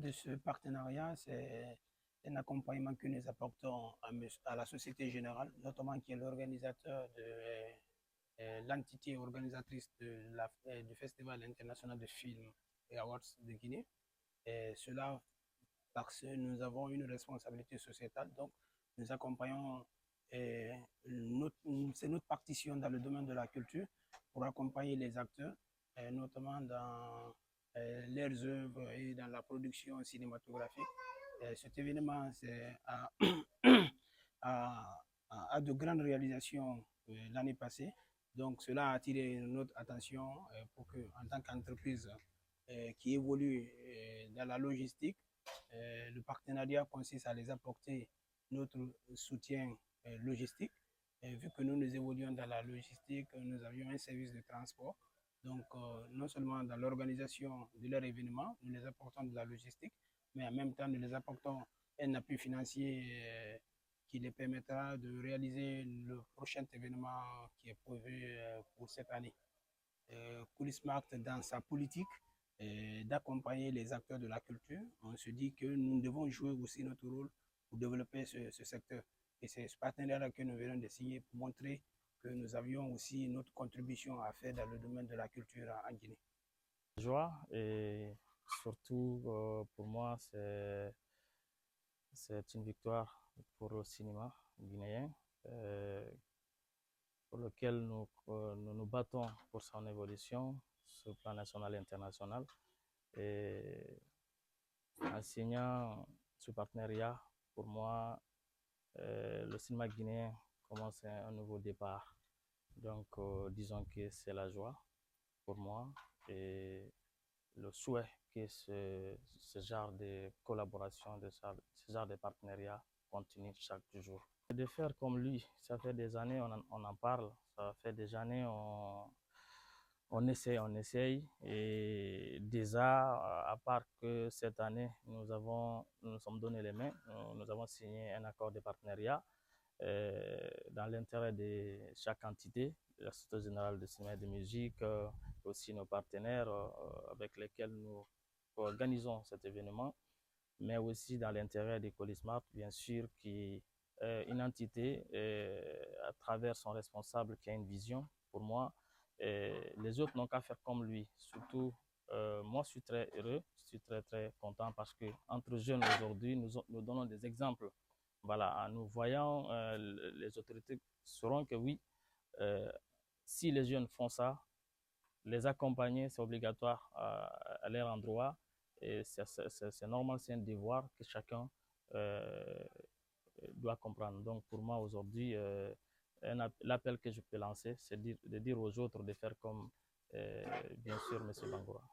de ce partenariat, c'est un accompagnement que nous apportons à la Société Générale, notamment qui est l'organisateur de l'entité organisatrice du Festival international de films et awards de Guinée. Et cela parce que nous avons une responsabilité sociétale, donc nous accompagnons, c'est notre partition dans le domaine de la culture pour accompagner les acteurs, notamment dans leurs œuvres et dans la production cinématographique. Cet événement a de grandes réalisations l'année passée. Donc cela a attiré notre attention pour que, en tant qu'entreprise qui évolue dans la logistique, le partenariat consiste à les apporter notre soutien logistique. Vu que nous évoluons dans la logistique, nous avions un service de transport. Donc, non seulement dans l'organisation de leur événement, nous les apportons de la logistique, mais en même temps, nous les apportons un appui financier qui les permettra de réaliser le prochain événement qui est prévu pour cette année. Coulissemart, dans sa politique d'accompagner les acteurs de la culture, on se dit que nous devons jouer aussi notre rôle pour développer ce secteur. Et c'est ce partenariat que nous venons de signer pour montrer que nous avions aussi notre contribution à faire dans le domaine de la culture en Guinée. Joie et surtout pour moi c'est une victoire pour le cinéma guinéen pour lequel nous nous battons pour son évolution sur le plan national et international. Et en signant ce partenariat, pour moi, le cinéma guinéen commence un nouveau départ. Donc, disons que c'est la joie pour moi et le souhait que ce genre de collaboration, ce genre de partenariat continue chaque jour. De faire comme lui, ça fait des années on en parle, ça fait des années on essaye et déjà, à part que cette année nous sommes donné les mains, nous avons signé un accord de partenariat dans l'intérêt de chaque entité, la Société Générale de Cinéma et de Musique, aussi nos partenaires avec lesquels nous organisons cet événement, mais aussi dans l'intérêt de Coulissemart, bien sûr, qui est une entité à travers son responsable qui a une vision. Pour moi, les autres n'ont qu'à faire comme lui. Surtout, moi, je suis très heureux, je suis très content parce que entre jeunes aujourd'hui, nous donnons des exemples. Voilà, en nous voyant, les autorités sauront que oui, si les jeunes font ça, les accompagner, c'est obligatoire à leur endroit. Et c'est normal, c'est un devoir que chacun doit comprendre. Donc pour moi aujourd'hui, l'appel que je peux lancer, c'est de dire aux autres de faire comme bien sûr M. Bangoura.